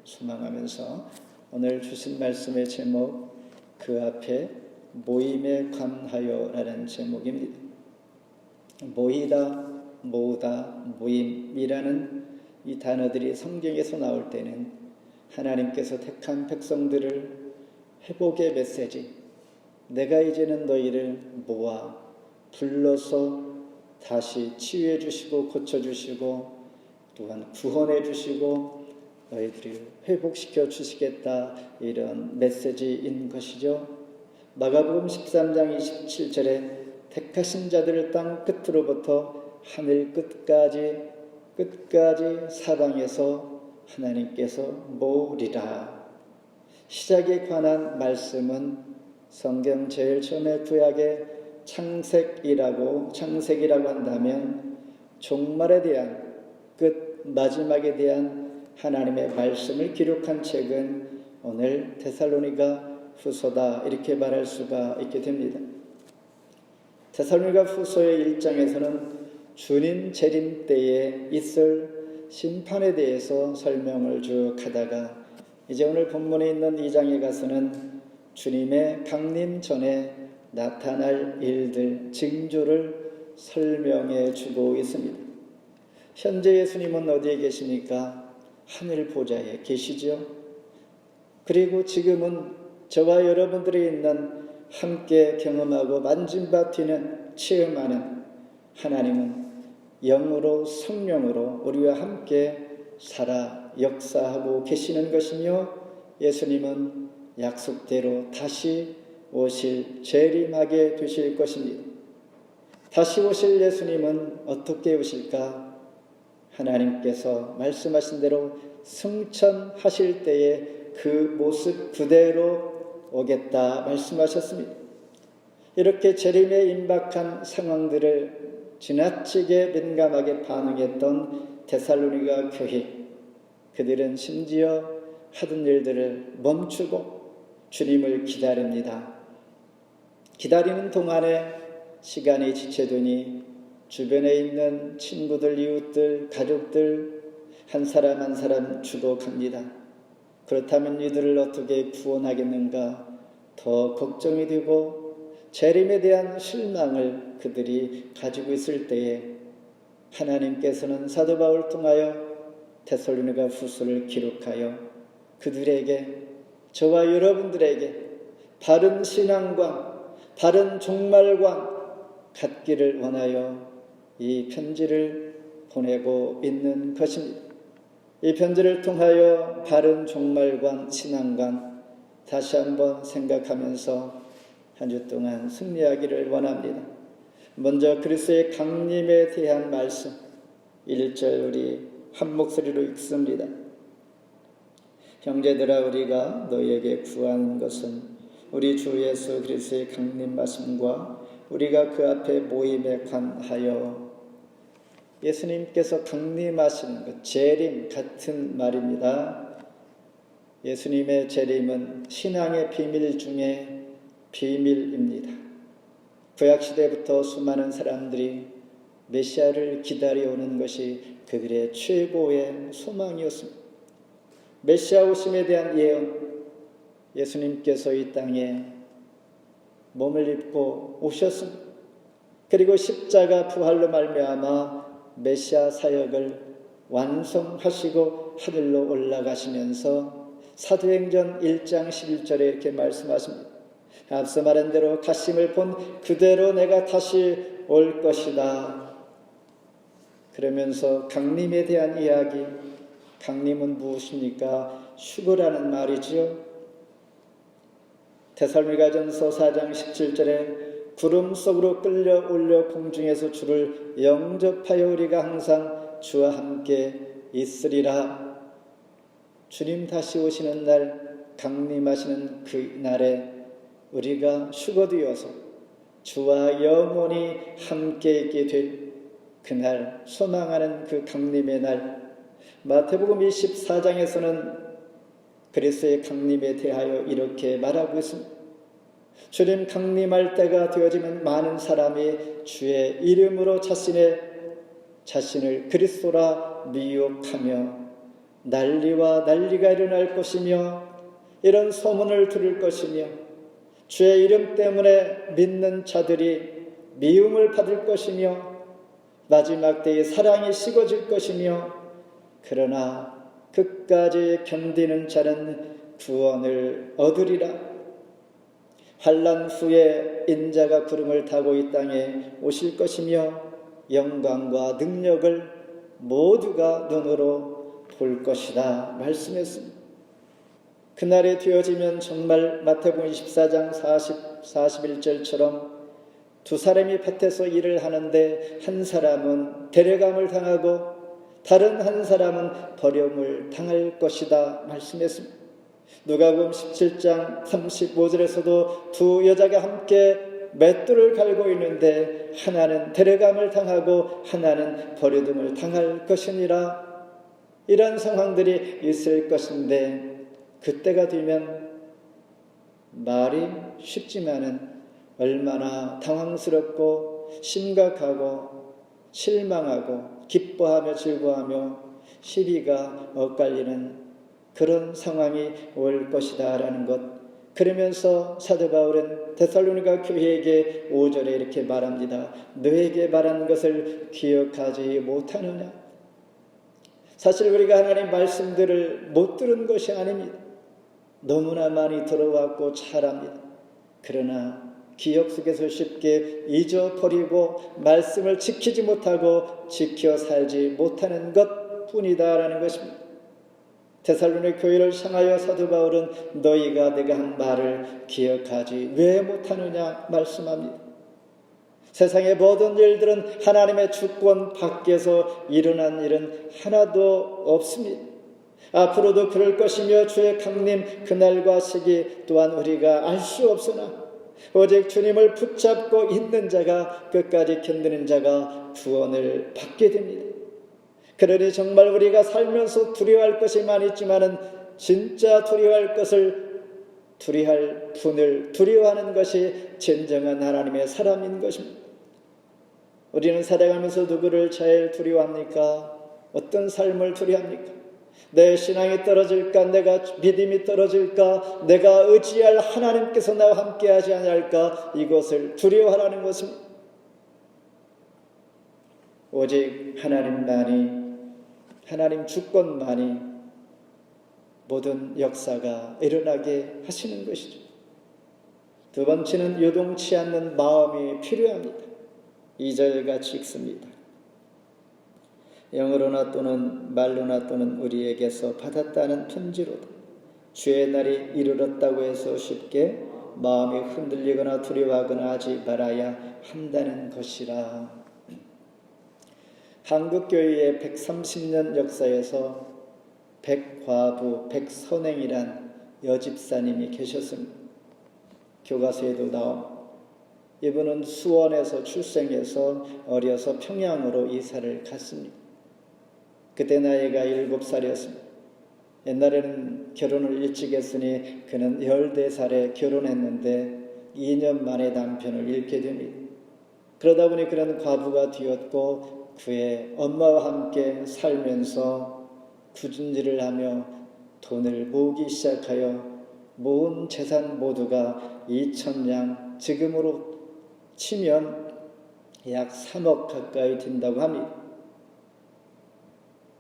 소망하면서 오늘 주신 말씀의 제목, 그 앞에 모임에 관하여라는 제목입니다. 모이다, 모으다, 모임이라는 이 단어들이 성경에서 나올 때는 하나님께서 택한 백성들을 회복의 메시지, 내가 이제는 너희를 모아 불러서 다시 치유해 주시고 고쳐 주시고 또한 구원해 주시고 너희들을 회복시켜 주시겠다, 이런 메시지인 것이죠. 마가복음 13장 27절에 택하신 자들을 땅 끝으로부터 하늘 끝까지 사방에서 하나님께서 모으리라. 시작에 관한 말씀은 성경 제일 처음에 구약의 창세기라고 한다면 종말에 대한 끝, 마지막에 대한 하나님의 말씀을 기록한 책은 오늘 데살로니가 후서다, 이렇게 말할 수가 있게 됩니다. 데살로니가 후서의 1장에서는 주님 재림 때에 있을 심판에 대해서 설명을 쭉 하다가 이제 오늘 본문에 있는 2장에 가서는 주님의 강림 전에 나타날 일들, 징조를 설명해 주고 있습니다. 현재 예수님은 어디에 계십니까? 하늘 보좌에 계시죠. 그리고 지금은 저와 여러분들이 있는 함께 경험하고 만진바 튀는 체험하는 하나님은 영으로 성령으로 우리와 함께 살아 역사하고 계시는 것이며, 예수님은 약속대로 다시 오실 재림하게 되실 것입니다. 다시 오실 예수님은 어떻게 오실까? 하나님께서 말씀하신 대로 승천하실 때에 그 모습 그대로 오겠다 말씀하셨습니다. 이렇게 재림에 임박한 상황들을 지나치게 민감하게 반응했던 데살로니가 교회, 그들은 심지어 하던 일들을 멈추고 주님을 기다립니다. 기다리는 동안에 시간이 지체되니 주변에 있는 친구들, 이웃들, 가족들 한 사람 한 사람 죽어갑니다. 그렇다면 이들을 어떻게 구원하겠는가 더 걱정이 되고 재림에 대한 실망을 그들이 가지고 있을 때에 하나님께서는 사도 바울을 통하여 데살로니가 후서를 기록하여 그들에게, 저와 여러분들에게 바른 신앙과 바른 종말과 갖기를 원하여 이 편지를 보내고 있는 것입니다. 이 편지를 통하여 바른 종말관, 신앙관 다시 한번 생각하면서 한 주 동안 승리하기를 원합니다. 먼저 그리스도의 강림에 대한 말씀 1절 우리 한 목소리로 읽습니다. 형제들아, 우리가 너희에게 구하는 것은 우리 주 예수 그리스도의 강림하심과 우리가 그 앞에 모임에 관하여. 예수님께서 강림하시는 것, 재림 같은 말입니다. 예수님의 재림은 신앙의 비밀 중에 비밀입니다. 구약시대부터 수많은 사람들이 메시아를 기다려오는 것이 그들의 최고의 소망이었습니다. 메시아 오심에 대한 예언, 예수님께서 이 땅에 몸을 입고 오셨습니다. 그리고 십자가 부활로 말미암아 메시아 사역을 완성하시고 하늘로 올라가시면서 사도행전 1장 11절에 이렇게 말씀하십니다. 앞서 말한 대로 가심을 본 그대로 내가 다시 올 것이다. 그러면서 강림에 대한 이야기, 강림은 무엇입니까? 휴거라는 말이지요. 데살로니가전서 4장 17절에 구름 속으로 끌려올려 공중에서 주를 영접하여 우리가 항상 주와 함께 있으리라. 주님 다시 오시는 날, 강림하시는 그 날에 우리가 휴거되어서 주와 영원히 함께 있게 될 그날, 소망하는 그 강림의 날, 마태복음 24장에서는 그리스도의 강림에 대하여 이렇게 말하고 있습니다. 주님 강림할 때가 되어지면 많은 사람이 주의 이름으로 자신을 그리스도라 미혹하며 난리와 난리가 일어날 것이며 이런 소문을 들을 것이며 주의 이름 때문에 믿는 자들이 미움을 받을 것이며 마지막 때에 사랑이 식어질 것이며 그러나 끝까지 견디는 자는 구원을 얻으리라. 환난 후에 인자가 구름을 타고 이 땅에 오실 것이며 영광과 능력을 모두가 눈으로 볼 것이다 말씀했습니다. 그날이 되어지면 정말 마태복음 24장 41절처럼 두 사람이 밭에서 일을 하는데 한 사람은 데려감을 당하고 다른 한 사람은 버림을 당할 것이다 말씀했습니다. 누가복음 17장 35절에서도 두 여자가 함께 맷돌을 갈고 있는데 하나는 데려감을 당하고 하나는 버려둠을 당할 것이니라. 이런 상황들이 있을 것인데 그때가 되면 말이 쉽지만은 얼마나 당황스럽고 심각하고 실망하고 기뻐하며 즐거워하며 시비가 엇갈리는 그런 상황이 올 것이다 라는 것. 그러면서 사도 바울은 데살로니가 교회에게 5절에 이렇게 말합니다. 너에게 말한 것을 기억하지 못하느냐. 사실 우리가 하나님 말씀들을 못 들은 것이 아닙니다. 너무나 많이 들어왔고 잘합니다. 그러나 기억 속에서 쉽게 잊어버리고 말씀을 지키지 못하고 지켜 살지 못하는 것뿐이다라는 것입니다. 데살로니가 교회를 향하여 사도 바울은 너희가 내가 한 말을 기억하지 왜 못하느냐 말씀합니다. 세상의 모든 일들은 하나님의 주권 밖에서 일어난 일은 하나도 없습니다. 앞으로도 그럴 것이며 주의 강림 그날과 시기 또한 우리가 알 수 없으나 오직 주님을 붙잡고 있는 자가 끝까지 견디는 자가 구원을 받게 됩니다. 그러니 정말 우리가 살면서 두려워할 것이 많이 있지만은 진짜 두려워할 것을 두려워할 분을 두려워하는 것이 진정한 하나님의 사람인 것입니다. 우리는 살아가면서 누구를 제일 두려워합니까? 어떤 삶을 두려워합니까? 내 신앙이 떨어질까? 내가 믿음이 떨어질까? 내가 의지할 하나님께서 나와 함께하지 않을까? 이것을 두려워하라는 것입니다. 오직 하나님만이, 하나님 주권만이 모든 역사가 일어나게 하시는 것이죠. 두 번째는 요동치 않는 마음이 필요합니다. 2절 같이 읽습니다. 영으로나 또는 말로나 또는 우리에게서 받았다는 편지로다. 주의 날이 이르렀다고 해서 쉽게 마음이 흔들리거나 두려워하거나 하지 말아야 한다는 것이라. 한국교회의 130년 역사에서 백과부, 백선행이란 여집사님이 계셨습니다. 교과서에도 나옵니다. 이분은 수원에서 출생해서 어려서 평양으로 이사를 갔습니다. 그때 나이가 7살이었습니다. 옛날에는 결혼을 일찍 했으니 그는 14살에 결혼했는데 2년 만에 남편을 잃게 됩니다. 그러다 보니 그는 과부가 되었고 그의 엄마와 함께 살면서 굳은 일을 하며 돈을 모으기 시작하여 모은 재산 모두가 2,000냥, 지금으로 치면 약 3억 가까이 된다고 합니다.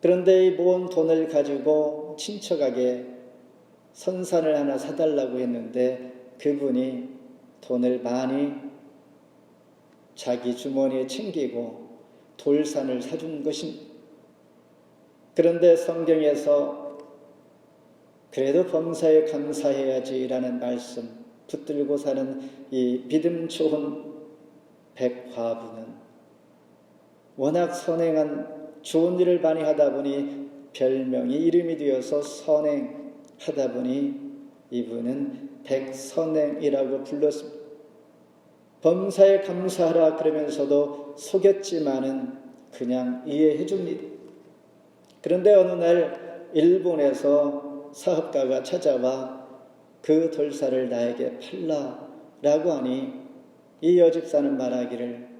그런데 이 모은 돈을 가지고 친척에게 선산을 하나 사달라고 했는데 그분이 돈을 많이 자기 주머니에 챙기고 돌산을 사준 것입니다. 그런데 성경에서 그래도 범사에 감사해야지라는 말씀 붙들고 사는 이 믿음 좋은 백과부는 워낙 선행한 좋은 일을 많이 하다 보니 별명이 이름이 되어서 선행하다 보니 이분은 백선행이라고 불렀습니다. 범사에 감사하라 그러면서도 속였지만은 그냥 이해해 줍니다. 그런데 어느 날 일본에서 사업가가 찾아와 그 돌살을 나에게 팔라라고 하니 이 여집사는 말하기를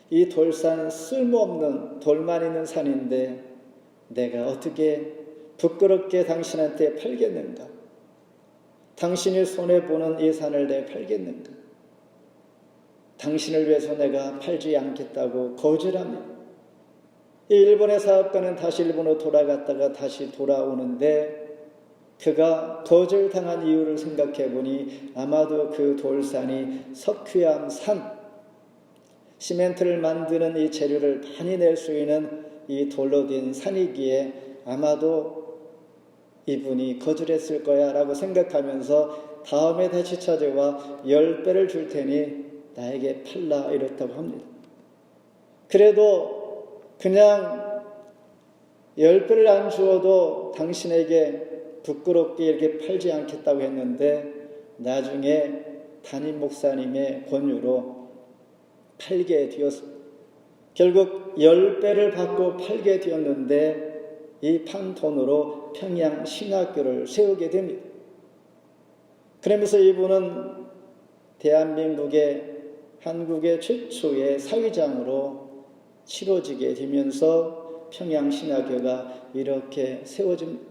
이 돌산은 쓸모없는 돌만 있는 산인데 내가 어떻게 부끄럽게 당신한테 팔겠는가? 당신이 손해보는 이 산을 내 팔겠는가? 당신을 위해서 내가 팔지 않겠다고 거절합니다. 이 일본의 사업가는 다시 일본으로 돌아갔다가 다시 돌아오는데 그가 거절당한 이유를 생각해 보니 아마도 그 돌산이 석회암 산, 시멘트를 만드는 이 재료를 많이 낼 수 있는 이 돌로 된 산이기에 아마도 이분이 거절했을 거야 라고 생각하면서 다음에 다시 찾아와 10배를 줄 테니 나에게 팔라 이렇다고 합니다. 그래도 그냥 10배를 안 주어도 당신에게 부끄럽게 이렇게 팔지 않겠다고 했는데 나중에 담임 목사님의 권유로 팔게 되었습니다. 결국 10배를 받고 팔게 되었는데 이 판 돈으로 평양 신학교를 세우게 됩니다. 그러면서 이분은 대한민국의 한국의 최초의 사회장으로 치러지게 되면서 평양 신학교가 이렇게 세워집니다.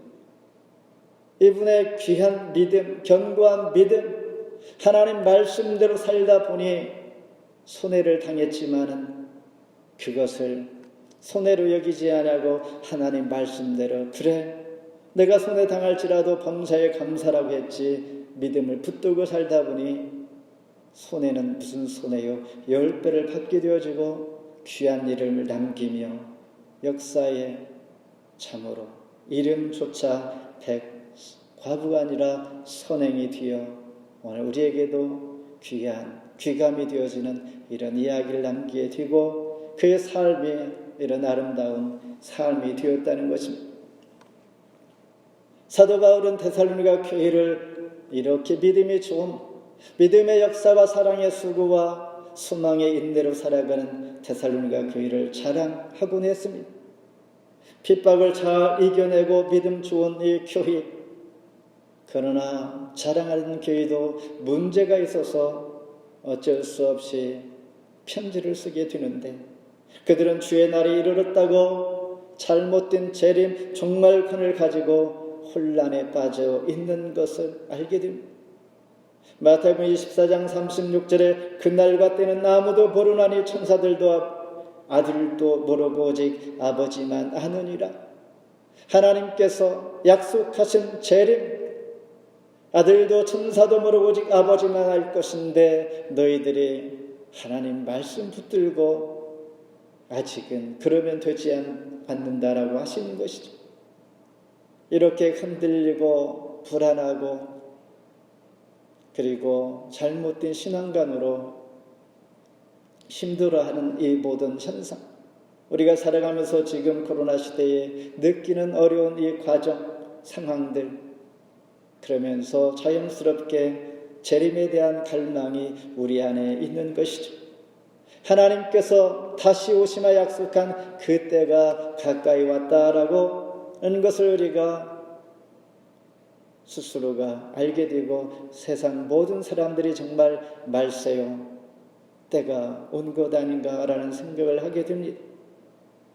이분의 귀한 믿음, 견고한 믿음, 하나님 말씀대로 살다 보니 손해를 당했지만은 그것을 손해로 여기지 않고 하나님 말씀대로 그래 내가 손해 당할지라도 범사에 감사라고 했지 믿음을 붙들고 살다 보니 손해는 무슨 손해요? 10배를 받게 되어지고 귀한 이름을 남기며 역사에 참으로 이름조차 과부가 아니라 선행이 되어 오늘 우리에게도 귀한 귀감이 되어지는 이런 이야기를 남기게 되고 그의 삶이 이런 아름다운 삶이 되었다는 것입니다. 사도 바울은 데살로니가 교회를 이렇게 믿음이 좋은 믿음의 역사와 사랑의 수고와 소망의 인내로 살아가는 데살로니가 교회를 자랑하곤 했습니다. 핍박을 잘 이겨내고 믿음 좋은 이 교회, 그러나 자랑하는 교회도 문제가 있어서 어쩔 수 없이 편지를 쓰게 되는데 그들은 주의 날이 이르렀다고 잘못된 재림 종말권을 가지고 혼란에 빠져 있는 것을 알게 됩니다. 마태복음 24장 36절에 그날과 때는 아무도 모르나니 천사들도 아들도 모르고 오직 아버지만 아느니라. 하나님께서 약속하신 재림 아들도 천사도 모르고 오직 아버지만 알 것인데 너희들이 하나님 말씀 붙들고 아직은 그러면 되지 않는다라고 하시는 것이죠. 이렇게 흔들리고 불안하고 그리고 잘못된 신앙관으로 힘들어하는 이 모든 현상, 우리가 살아가면서 지금 코로나 시대에 느끼는 어려운 이 과정, 상황들, 그러면서 자연스럽게 재림에 대한 갈망이 우리 안에 있는 것이죠. 하나님께서 다시 오시마 약속한 그 때가 가까이 왔다라고 하는 것을 우리가 스스로가 알게 되고 세상 모든 사람들이 정말 말세요 때가 온 것 아닌가라는 생각을 하게 됩니다.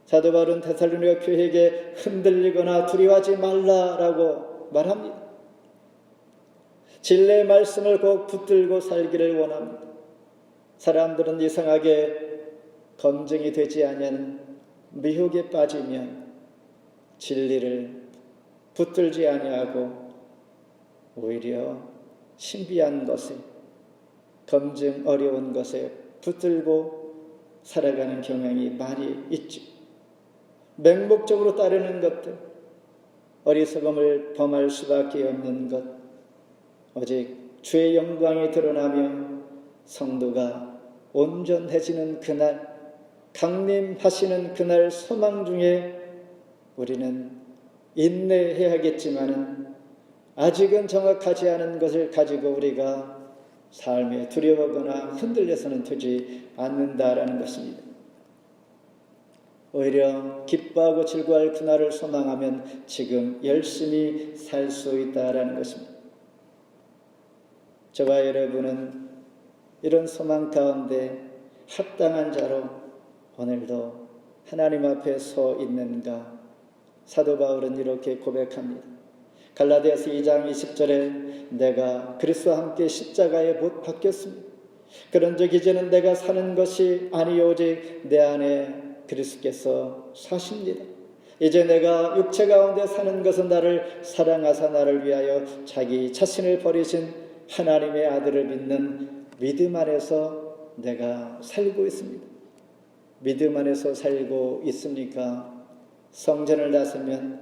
사도 바울은 데살로니가 교회에게 흔들리거나 두려워하지 말라라고 말합니다. 진리의 말씀을 꼭 붙들고 살기를 원합니다. 사람들은 이상하게 검증이 되지 않은 미혹에 빠지면 진리를 붙들지 아니하고 오히려 신비한 것에 검증 어려운 것에 붙들고 살아가는 경향이 많이 있죠. 맹목적으로 따르는 것들, 어리석음을 범할 수밖에 없는 것, 오직 주의 영광이 드러나며 성도가 온전해지는 그날, 강림하시는 그날 소망 중에 우리는 인내해야겠지만은 아직은 정확하지 않은 것을 가지고 우리가 삶에 두려워하거나 흔들려서는 되지 않는다라는 것입니다. 오히려 기뻐하고 즐거워할 그날을 소망하면 지금 열심히 살 수 있다라는 것입니다. 저와 여러분은 이런 소망 가운데 합당한 자로 오늘도 하나님 앞에 서 있는가? 사도 바울은 이렇게 고백합니다. 갈라디아서 2장 20절에 내가 그리스도와 함께 십자가에 못 박혔습니다. 그런즉 이제는 내가 사는 것이 아니요 오직 내 안에 그리스도께서 사십니다. 이제 내가 육체 가운데 사는 것은 나를 사랑하사 나를 위하여 자기 자신을 버리신 하나님의 아들을 믿는 믿음 안에서 내가 살고 있습니다. 믿음 안에서 살고 있으니까 성전을 나서면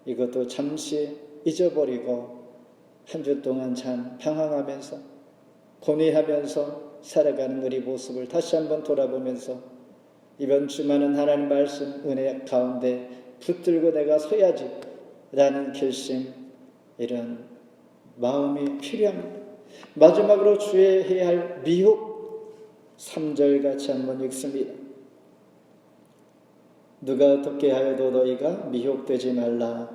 이것도 잠시 잊어버리고 한 주 동안 참 방황하면서 고뇌하면서 살아가는 우리 모습을 다시 한번 돌아보면서 이번 주만은 하나님 말씀 은혜 가운데 붙들고 내가 서야지 라는 결심, 이런 마음이 필요합니다. 마지막으로 주의해야 할 미혹 3절 같이 한번 읽습니다. 누가 어떻게 하여도 너희가 미혹되지 말라.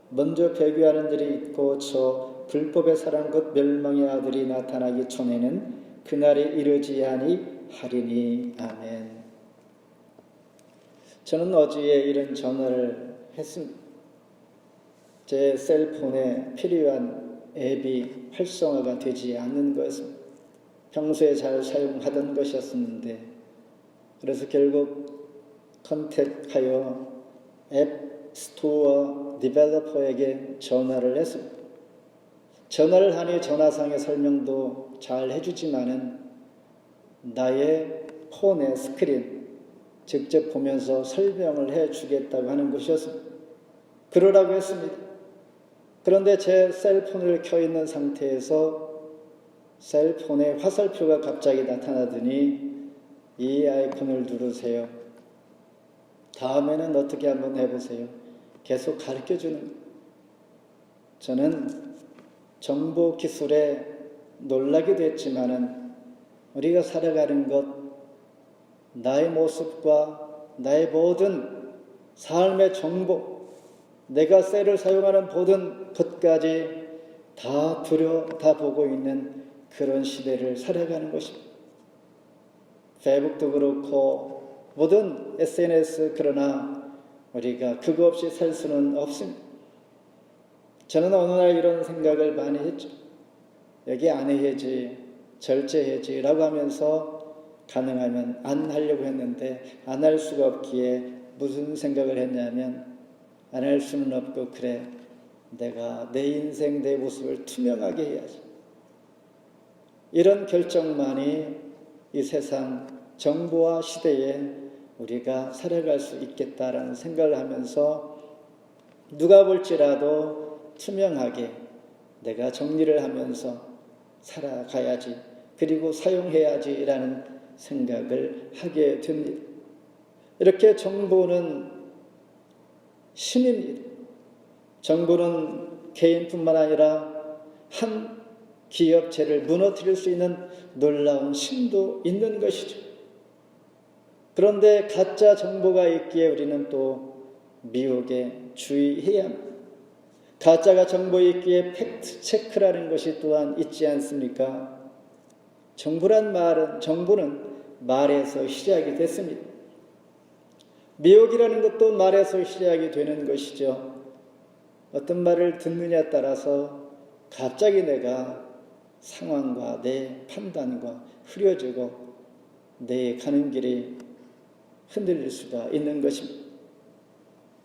먼저 배교하는 일이 있고 저 불법의 사랑 곧 멸망의 아들이 나타나기 전에는 그날이 이르지 아니하리니. 아멘. 저는 어제에 이런 전화를 했습니다. 제 셀폰에 필요한 앱이 활성화가 되지 않는 것은 평소에 잘 사용하던 것이었는데, 그래서 결국 컨택하여 앱 스토어 디벨로퍼에게 전화를 했습니다. 전화를 하니 전화상의 설명도 잘 해주지만은 나의 폰의 스크린 직접 보면서 설명을 해주겠다고 하는 것이었습니다. 그러라고 했습니다. 그런데 제 셀폰을 켜있는 상태에서 셀폰에 화살표가 갑자기 나타나더니 이 아이콘을 누르세요. 다음에는 어떻게 한번 해보세요. 계속 가르쳐주는 거예요. 저는 정보 기술에 놀라기도 했지만은 우리가 살아가는 것, 나의 모습과 나의 모든 삶의 정보, 내가 셀을 사용하는 모든 것까지 다 들여다보고 있는 그런 시대를 살아가는 것입니다. 페이북도 그렇고 모든 SNS, 그러나 우리가 그거 없이 살 수는 없습니다. 저는 어느 날 이런 생각을 많이 했죠. 여기 안 해야지, 절제해야지 라고 하면서 가능하면 안 하려고 했는데 안 할 수가 없기에 무슨 생각을 했냐면, 안 할 수는 없고 그래, 내가 내 인생 내 모습을 투명하게 해야지. 이런 결정만이 이 세상 정보화 시대에 우리가 살아갈 수 있겠다라는 생각을 하면서 누가 볼지라도 투명하게 내가 정리를 하면서 살아가야지, 그리고 사용해야지라는 생각을 하게 됩니다. 이렇게 정보는 신입니다. 정보는 개인뿐만 아니라 한 기업체를 무너뜨릴 수 있는 놀라운 힘도 있는 것이죠. 그런데 가짜 정보가 있기에 우리는 또 미혹에 주의해야 합니다. 가짜가 정보에 있기에 팩트 체크라는 것이 또한 있지 않습니까? 정보는 말에서 시작이 됐습니다. 미혹이라는 것도 말에서 시작이 되는 것이죠. 어떤 말을 듣느냐에 따라서 갑자기 내가 상황과 내 판단과 흐려지고 내 가는 길이 흔들릴 수가 있는 것입니다.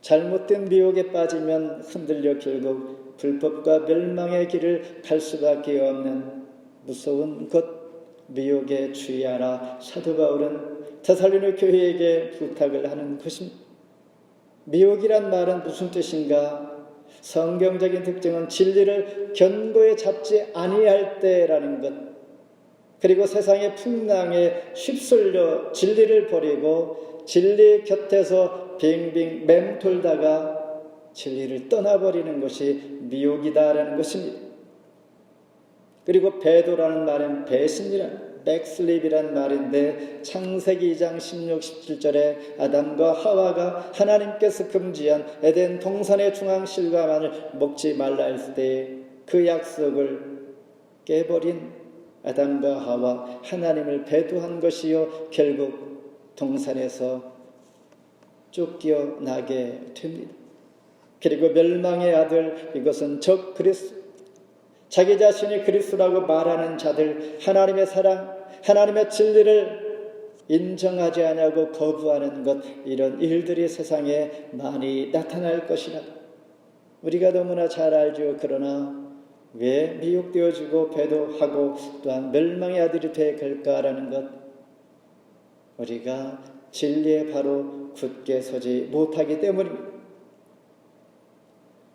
잘못된 미혹에 빠지면 흔들려 결국 불법과 멸망의 길을 갈 수밖에 없는 무서운 것, 미혹에 주의하라. 사도 바울은 데살로니가 교회에게 부탁을 하는 것입니다. 미혹이란 말은 무슨 뜻인가? 성경적인 특징은 진리를 견고히 잡지 아니할 때라는 것, 그리고 세상의 풍랑에 휩쓸려 진리를 버리고 진리 곁에서 빙빙 맴돌다가 진리를 떠나버리는 것이 미혹이다라는 것입니다. 그리고 배도라는 말은 배신이라는, 백슬립이란 말인데, 창세기 2장 16, 17절에 아담과 하와가 하나님께서 금지한 에덴 동산의 중앙실과만을 먹지 말라 했을 때 그 약속을 깨버린 아담과 하와, 하나님을 배도한 것이요 결국 동산에서 쫓겨나게 됩니다. 그리고 멸망의 아들, 이것은 적 그리스도, 자기 자신이 그리스도라고 말하는 자들, 하나님의 사랑, 하나님의 진리를 인정하지 않냐고 거부하는 것, 이런 일들이 세상에 많이 나타날 것이라 우리가 너무나 잘 알죠. 그러나 왜 미혹되어지고 배도하고 또한 멸망의 아들이 될까라는 것, 우리가 진리에 바로 굳게 서지 못하기 때문입니다.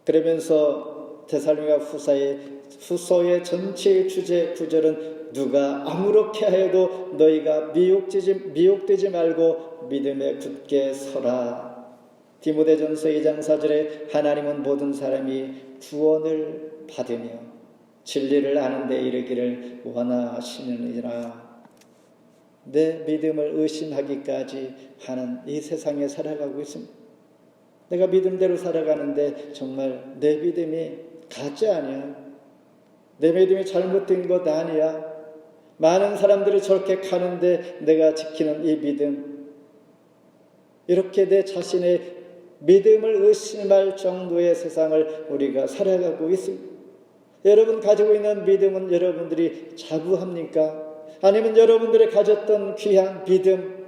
그러면서 데살로니가 후서의 전체의 주제 구절은 누가 아무렇게 하여도 너희가 미혹되지 말고 믿음에 굳게 서라. 디모데전서 2장 4절에 하나님은 모든 사람이 구원을 받으며 진리를 아는 데 이르기를 원하시느니라. 내 믿음을 의심하기까지 하는 이 세상에 살아가고 있습니다. 내가 믿음대로 살아가는데 정말 내 믿음이 가짜 아니야. 내 믿음이 잘못된 것 아니야. 많은 사람들이 저렇게 가는데 내가 지키는 이 믿음, 이렇게 내 자신의 믿음을 의심할 정도의 세상을 우리가 살아가고 있습니다. 여러분 가지고 있는 믿음은 여러분들이 자부합니까? 아니면 여러분들이 가졌던 귀한 믿음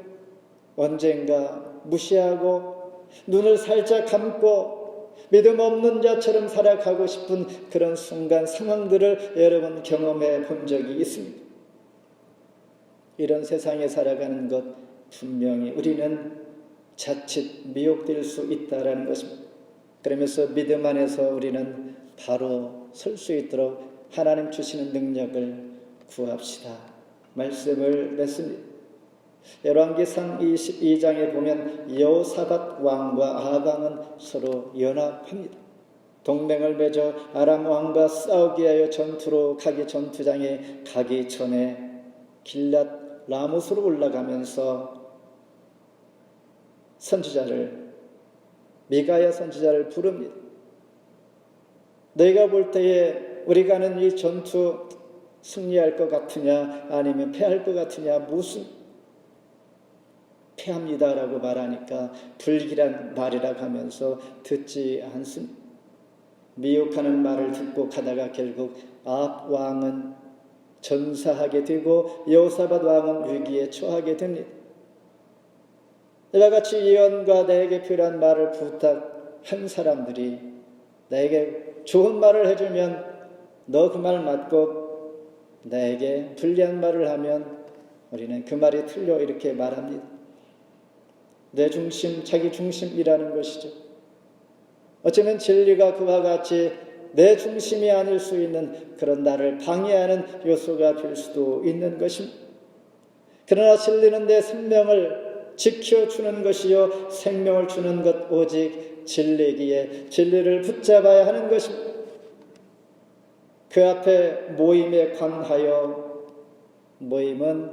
언젠가 무시하고 눈을 살짝 감고 믿음 없는 자처럼 살아가고 싶은 그런 순간 상황들을 여러분 경험해 본 적이 있습니다. 이런 세상에 살아가는 것 분명히 우리는 자칫 미혹될 수 있다라는 것입니다. 그러면서 믿음 안에서 우리는 바로 설 수 있도록 하나님 주시는 능력을 구합시다. 말씀을 맺습니다. 열왕기상 22장에 보면 여호사밧 왕과 아방은 서로 연합합니다. 동맹을 맺어 아람 왕과 싸우기 위하여 전투로 가기 전투장에 가기 전에 길랏 라못으로 올라가면서 선지자를, 미가야 선지자를 부릅니다. 너희가 볼 때에 우리가 하는 이 전투 승리할 것 같으냐 아니면 패할 것 같으냐, 무슨 패합니다라고 말하니까 불길한 말이라고 하면서 듣지 않습니다. 미혹하는 말을 듣고 가다가 결국 아합 왕은 전사하게 되고 여호사밧 왕은 위기에 처하게 됩니다. 이와 같이 예언과 나에게 필요한 말을 부탁한 사람들이 나에게 좋은 말을 해주면 너 그 말 맞고 나에게 불리한 말을 하면 우리는 그 말이 틀려 이렇게 말합니다. 내 중심, 자기 중심이라는 것이죠. 어쩌면 진리가 그와 같이 내 중심이 아닐 수 있는 그런 나를 방해하는 요소가 될 수도 있는 것입니다. 그러나 진리는 내 생명을 지켜주는 것이요 생명을 주는 것 오직 진리기에 진리를 붙잡아야 하는 것입니다. 그 앞에 모임에 관하여, 모임은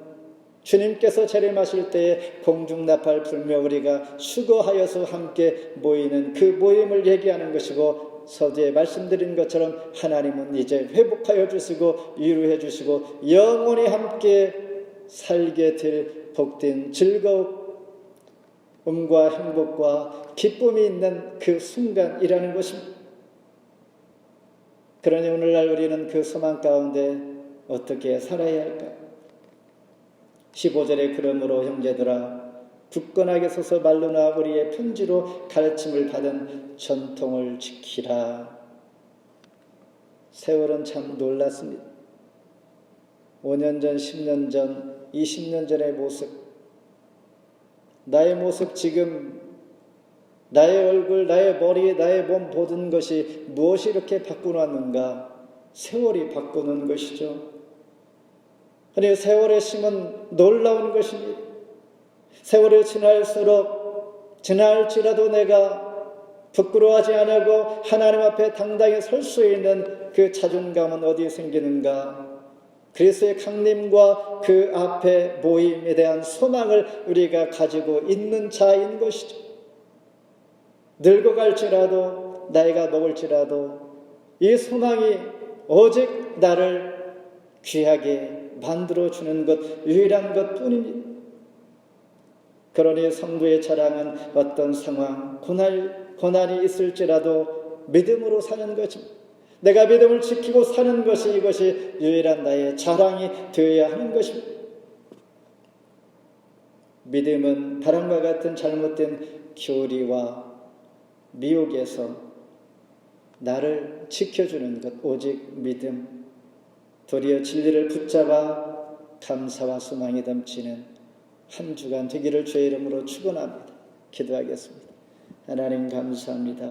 주님께서 재림하실 때에 공중나팔 불며 우리가 수고하여서 함께 모이는 그 모임을 얘기하는 것이고, 서두에 말씀드린 것처럼 하나님은 이제 회복하여 주시고 위로해 주시고 영원히 함께 살게 될 복된 즐거움과 행복과 기쁨이 있는 그 순간이라는 것입니다. 그러니 오늘날 우리는 그 소망 가운데 어떻게 살아야 할까? 15절에 그러므로 형제들아 굳건하게 서서 말로나 우리의 편지로 가르침을 받은 전통을 지키라. 세월은 참 놀랐습니다. 5년 전, 10년 전, 20년 전의 모습, 나의 모습 지금, 나의 얼굴, 나의 머리, 나의 몸 모든 것이 무엇이 이렇게 바꾸놨는가? 세월이 바꾸는 것이죠. 그런데 세월의 심은 놀라운 것입니다. 세월이 지날지라도 내가 부끄러워하지 않고 하나님 앞에 당당히 설 수 있는 그 자존감은 어디에 생기는가? 그리스도의 강림과 그 앞에 모임에 대한 소망을 우리가 가지고 있는 자인 것이죠. 늙어갈지라도 나이가 먹을지라도 이 소망이 오직 나를 귀하게 만들어주는 것, 유일한 것뿐입니다. 그러니 성도의 자랑은 어떤 상황, 고난이 있을지라도 믿음으로 사는 것입니다. 내가 믿음을 지키고 사는 것이 이것이 유일한 나의 자랑이 되어야 하는 것입니다. 믿음은 바람과 같은 잘못된 교리와 미혹에서 나를 지켜주는 것, 오직 믿음, 도리어 진리를 붙잡아 감사와 소망이 넘치는 한 주간 되기를 주의 이름으로 축원합니다. 기도하겠습니다. 하나님 감사합니다.